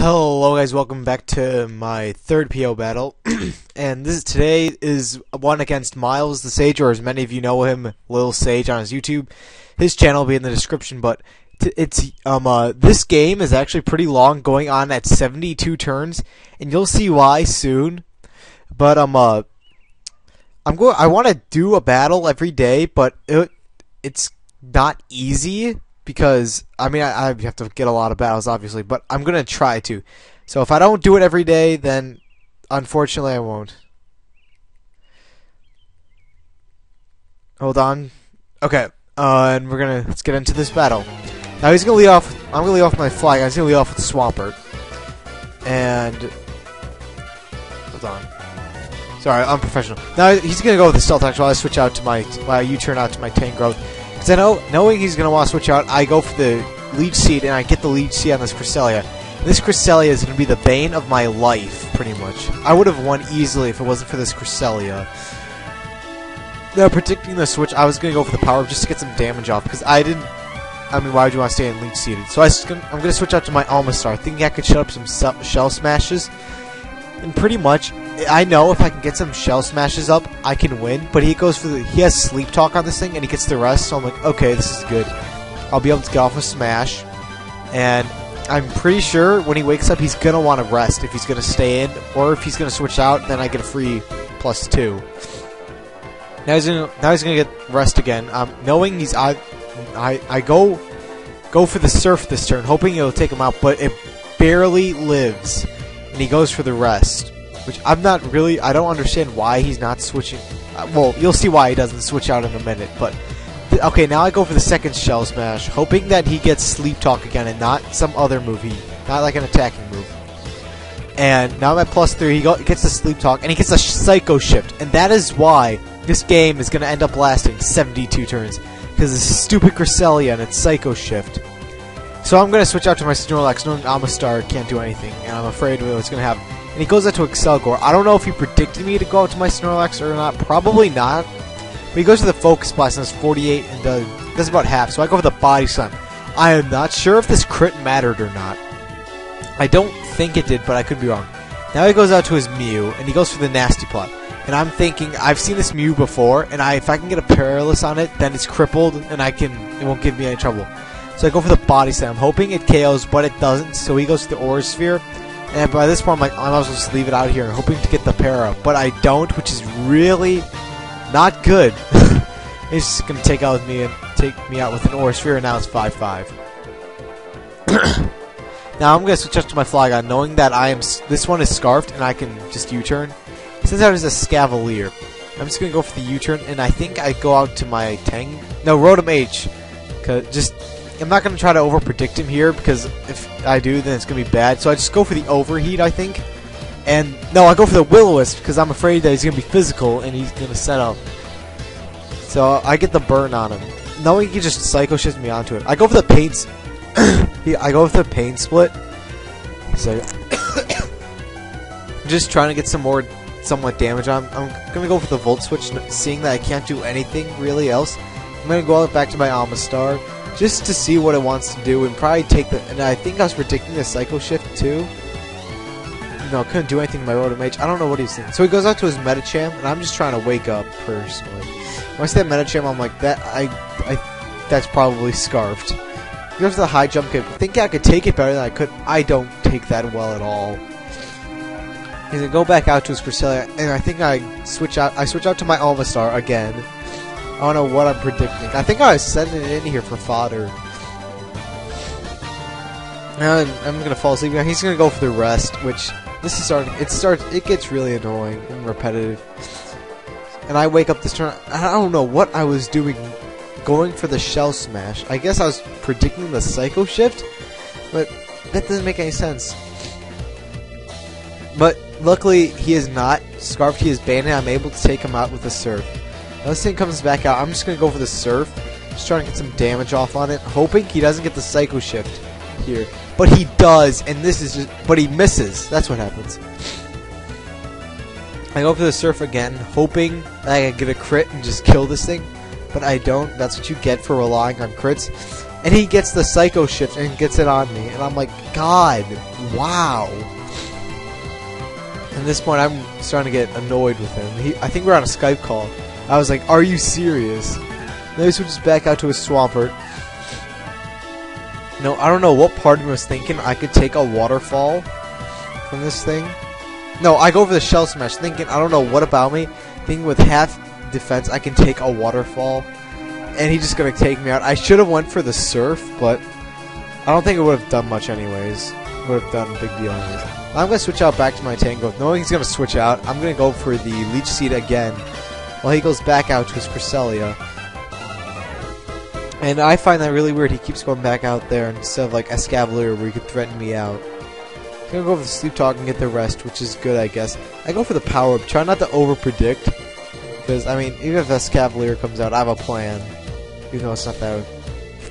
Hello guys, welcome back to my third PO battle, and today is one against Miles the Sage, or as many of you know him, lilsage on his YouTube. His channel will be in the description, but this game is actually pretty long, going on at 72 turns, and you'll see why soon. But I want to do a battle every day, but it's not easy. Because, I have to get a lot of battles, obviously, but I'm going to try to. So if I don't do it every day, then unfortunately I won't. Hold on. Okay, and let's get into this battle. Now he's going to lead off, I'm going to lead off my flag. I'm going to lead off with Swampert. And, hold on. Sorry, I'm professional. Now he's going to go with the Stealth Action while I switch out to while I U-turn out to my Tangrowth. Because I know, knowing he's going to want to switch out, I go for the Leech Seed, and I get the Leech Seed on this Cresselia. This Cresselia is going to be the bane of my life, pretty much. I would have won easily if it wasn't for this Cresselia. Now, predicting the switch, I was going to go for the Power just to get some damage off, because why would you want to stay in Leech Seeded? So I'm going to switch out to my Almastar, thinking I could shut up some Shell Smashes. And pretty much, I know if I can get some Shell Smashes up, I can win. But he has Sleep Talk on this thing, and he gets the rest. So I'm like, okay, this is good. I'll be able to get off a Smash. And I'm pretty sure when he wakes up, he's going to want to rest if he's going to stay in. Or if he's going to switch out, then I get a free +2. Now he's going to get rest again. Knowing he's I go for the Surf this turn, hoping it'll take him out. But it barely lives. And he goes for the rest, which I don't understand why he's not switching. Well, you'll see why he doesn't switch out in a minute, but okay, now I go for the second Shell Smash, hoping that he gets Sleep Talk again and not some other move, not like an attacking move. And now I'm at +3, he gets the Sleep Talk, and he gets a Psycho Shift, and that is why this game is going to end up lasting 72 turns, because this stupid Cresselia and its Psycho Shift. So I'm going to switch out to my Snorlax, knowing Almastar can't do anything, and I'm afraid of what's going to happen. And he goes out to Excelgor. I don't know if he predicted me to go out to my Snorlax or not. Probably not. But he goes to the Focus Blast, and it's 48, and does about half. So I go for the Body Slam. I am not sure if this crit mattered or not. I don't think it did, but I could be wrong. Now he goes out to his Mew, and he goes for the Nasty Plot. And I'm thinking, I've seen this Mew before, and if I can get a Perilous on it, then it's crippled, and it won't give me any trouble. So I go for the Body Slam, hoping it KOs, but it doesn't. So he goes to the Aura Sphere, and by this point, I'm like, I might as well just leave it out here, hoping to get the Para, but I don't, which is really not good. He's just gonna take me out with an Aura Sphere, and now it's 5-5. Now I'm gonna switch up to my Flygon, knowing that this one is Scarfed, and I can just U-turn. Since I was a Scavalier, I'm just gonna go for the U-turn, and I think I go out to my Rotom H, I'm not going to try to over-predict him here, because if I do, then it's going to be bad. So I just go for the Overheat, I think. And, no, I go for the Will-O-Wisp, because I'm afraid that he's going to be physical, and he's going to set up. So I get the burn on him. Knowing he just Psycho Shifts me onto it. I go for the Pain... I go for the Pain Split. So... just trying to get some more somewhat damage on him. I'm going to go for the Volt Switch, seeing that I can't do anything really else. I'm going to go back to my Almastar, just to see what it wants to do, and probably take the... And I think I was predicting the Psycho Shift, too. No, couldn't do anything to my Rotom H. I don't know what he's thinking. So he goes out to his Medicham, and I'm just trying to wake up, personally. When I say Medicham, I'm like, that's probably Scarfed. He goes to the High Jump Kick. I think I could take it better than I could. I don't take that well at all. He's gonna go back out to his Cresselia, and I think I switch out to my Almastar again. I don't know what I'm predicting. I think I was sending it in here for fodder. Now I'm gonna fall asleep. Now he's gonna go for the rest, which it gets really annoying and repetitive. And I wake up this turn. I don't know what I was doing, going for the Shell Smash. I guess I was predicting the Psycho Shift, but that doesn't make any sense. But luckily he is not Scarfed. He is banned, and I'm able to take him out with a Surf. Now this thing comes back out. I'm just going to go for the Surf. Just trying to get some damage off on it. Hoping he doesn't get the Psycho Shift here. But he does. And this is just... But he misses. That's what happens. I go for the Surf again. Hoping that I can get a crit and just kill this thing. But I don't. That's what you get for relying on crits. and he gets the Psycho Shift and gets it on me, and I'm like, God, wow. At this point, I'm starting to get annoyed with him. I think we're on a Skype call. I was like, are you serious? Then he switches back out to his Swampert. No, I don't know what part of me was thinking I could take a waterfall from this thing. No, I go for the Shell Smash, thinking, I don't know what about me, thinking with half defense I can take a waterfall, and he's just gonna take me out. I should have went for the Surf, but I don't think it would have done much anyways. It would have done a big deal anyways. I'm gonna switch out back to my Tango. Knowing he's gonna switch out, I'm gonna go for the Leech Seed again, while he goes back out to his Cresselia. And I find that really weird. He keeps going back out there instead of like Escavalier where he could threaten me out. I'm gonna go for the Sleep Talk and get the rest, which is good, I guess. I go for the Power Up. Try not to over-predict, because, I mean, even if Escavalier comes out, I have a plan. Even though it's not that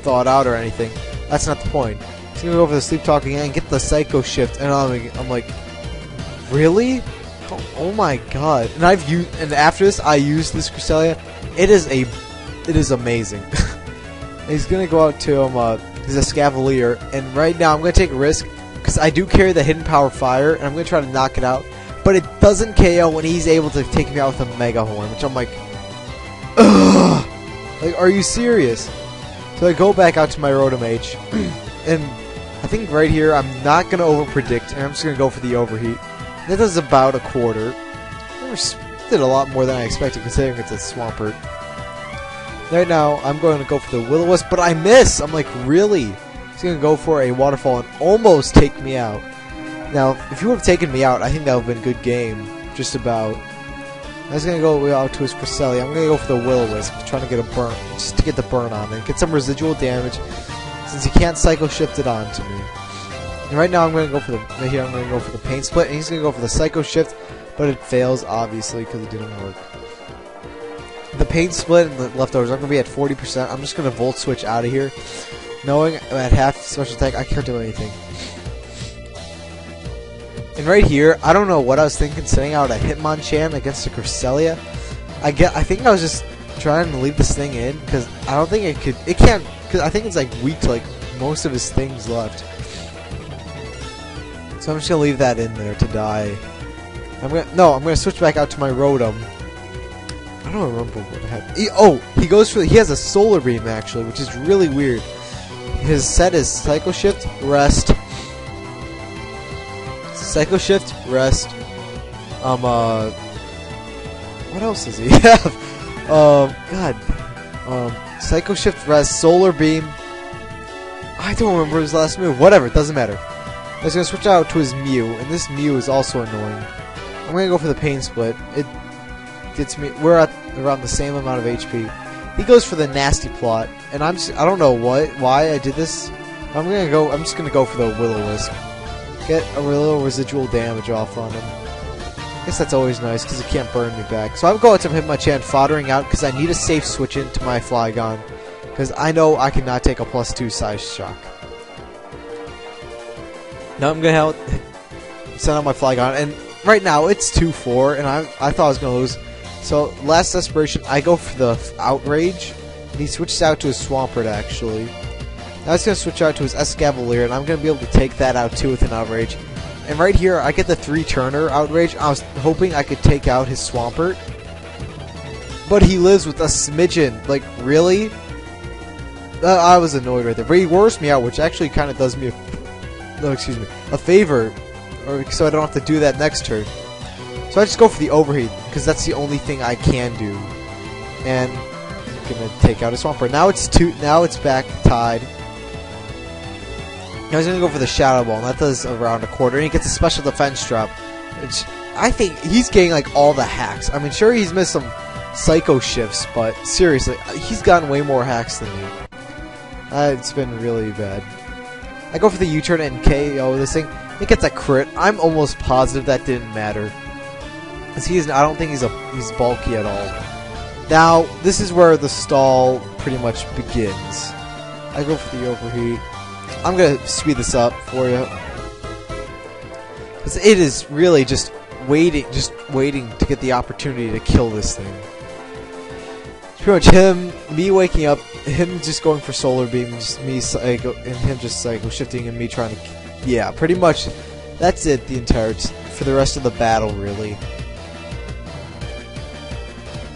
thought out or anything. That's not the point. He's gonna go for the Sleep Talk again and get the Psycho Shift, and I'm like, really? Oh my god. And after this, I use this Cresselia. It is amazing. He's gonna go out to his Escavalier, and right now I'm gonna take a risk because I do carry the Hidden Power Fire, and I'm gonna try to knock it out. But it doesn't KO when he's able to take me out with a Mega Horn, which I'm like, ugh! Like, are you serious? So I go back out to my Rotom H, and I think right here I'm not gonna over-predict, and I'm just gonna go for the Overheat. That does about a quarter. Did a lot more than I expected considering it's a Swampert. Right now, I'm going to go for the Will-O-Wisp, but I miss! I'm like, really? He's going to go for a Waterfall and almost take me out. Now, if you would have taken me out, I think that would have been a good game. Just about. I was going to go out to his Cresselia. I'm going to go for the Will-O-Wisp, trying to get a burn, just to get the burn on it. Get some residual damage, since he can't Psycho Shift it on to me. And right now, I'm going to go for the, right here, I'm going to go for the Pain Split, and he's going to go for the Psycho Shift, but it fails, obviously, because it didn't work. The Pain Split and the leftovers are going to be at 40%. I'm just going to Volt Switch out of here. Knowing I'm at half special attack, I can't do anything. And right here, I don't know what I was thinking sending out a Hitmonchan against a Cresselia. I think I was just trying to leave this thing in, because I don't think it can't, because I think it's like weak to like most of his things left. So I'm just going to leave that in there to die. I'm going to switch back out to my Rotom. I don't remember what I had. He goes for. He has a Solar Beam actually, which is really weird. His set is Psycho Shift, Rest, Psycho Shift, Rest. What else does he have? Psycho Shift, Rest, Solar Beam. I don't remember his last move. Whatever, it doesn't matter. I was gonna switch out to his Mew, and this Mew is also annoying. I'm gonna go for the Pain Split. It gets me. We're at around the same amount of HP. He goes for the Nasty Plot, and I don't know why I did this. I'm just gonna go for the Will-O-Wisp. Get a little residual damage off on him. I guess that's always nice because he can't burn me back. So I'm going to Hitmonchan foddering out because I need a safe switch into my Flygon, because I know I cannot take a +2 size shock. Now I'm gonna send out my Flygon, and right now it's 2-4, and I thought I was gonna lose. So, last desperation, I go for the Outrage, and he switches out to his Swampert, actually. Now he's going to switch out to his Escavalier, and I'm going to be able to take that out, too, with an Outrage. And right here, I get the 3-turner Outrage. I was hoping I could take out his Swampert. But he lives with a smidgen. Like, really? I was annoyed right there. But he works me out, which actually kind of does me a favor. So I don't have to do that next turn. So I just go for the Overheat, because that's the only thing I can do. And I'm gonna take out a Swampert. Now it's back tied. Now he's gonna go for the Shadow Ball, and that does around a quarter, and he gets a special defense drop. Which I think he's getting like all the hacks. I mean, sure he's missed some Psycho Shifts, but seriously, he's gotten way more hacks than me. It's been really bad. I go for the U-turn and KO this thing. It gets a crit. I'm almost positive that didn't matter. I don't think he's bulky at all. Now, this is where the stall pretty much begins. I go for the Overheat. I'm going to speed this up for you. Because it is really just waiting to get the opportunity to kill this thing. pretty much me waking up, him just going for solar beam, just me psycho, and him just psycho shifting, and me trying to, yeah, pretty much. That's it. The entire for the rest of the battle, really.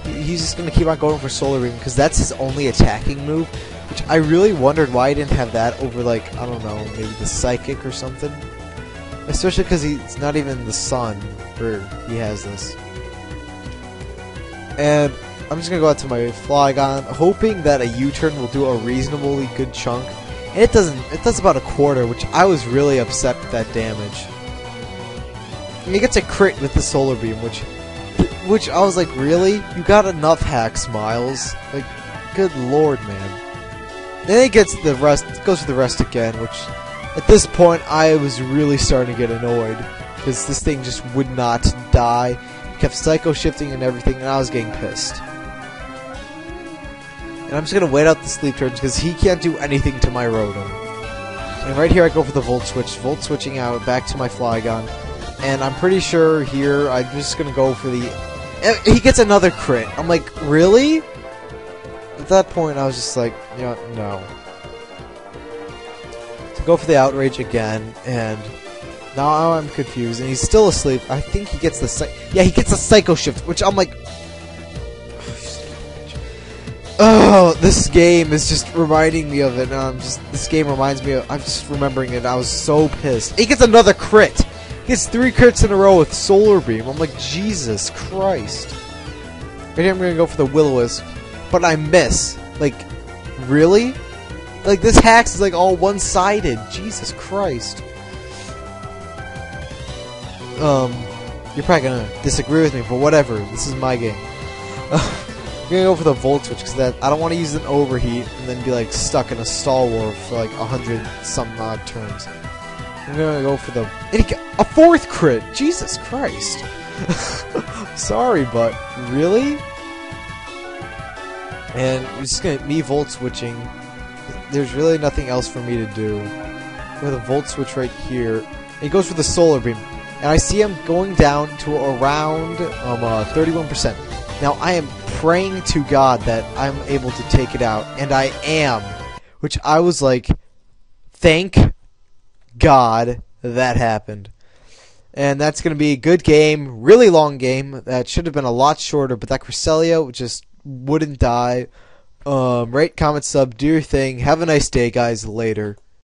He's just gonna keep on going for solar beam because that's his only attacking move. Which I really wondered why I didn't have that over, like, I don't know, maybe the psychic or something. Especially because he's not even the sun where he has this. And I'm just gonna go out to my Flygon, hoping that a U-turn will do a reasonably good chunk. And it doesn't. It does about a quarter, which I was really upset with that damage. And he gets a crit with the solar beam, which I was like, really? You got enough hacks, Miles? Like, good lord, man. Then he gets the rest, goes for the rest again, which at this point I was really starting to get annoyed because this thing just would not die. It kept psycho shifting and everything, and I was getting pissed. And I'm just gonna wait out the sleep turns because he can't do anything to my Rotom. And right here I go for the Volt switching out back to my Flygon, and I'm pretty sure here I'm just gonna go for the. He gets another crit. I'm like, really? At that point, I was just like, you know, no. So go for the Outrage again, and now I'm confused, and he's still asleep. I think he gets the he gets a Psycho Shift, which I'm like, oh, this game is just reminding me of it. This game reminds me of. I'm just remembering it. I was so pissed. He gets another crit. He gets 3 crits in a row with Solar Beam. I'm like, Jesus Christ. Right here, I'm gonna go for the Will-O-Wisp. But I miss. Like, really? Like, this hacks is like all one-sided. Jesus Christ. You're probably gonna disagree with me, but whatever. This is my game. I'm gonna go for the Volt Switch, because I don't want to use an Overheat and then be, like, stuck in a Stall War for, like, 100-some-odd turns. I'm gonna go for the... And he got a 4th crit! Jesus Christ. Sorry, but really? And it's just gonna me Volt Switching. There's really nothing else for me to do. With a Volt Switch right here. And he goes for the Solar Beam. And I see him going down to around 31%. Now I am praying to God that I'm able to take it out. And I am. Which I was like, thank God that happened. And that's going to be a good game. Really long game. That should have been a lot shorter. But that Cresselia just wouldn't die. Rate, comment, sub, do your thing. Have a nice day, guys. Later.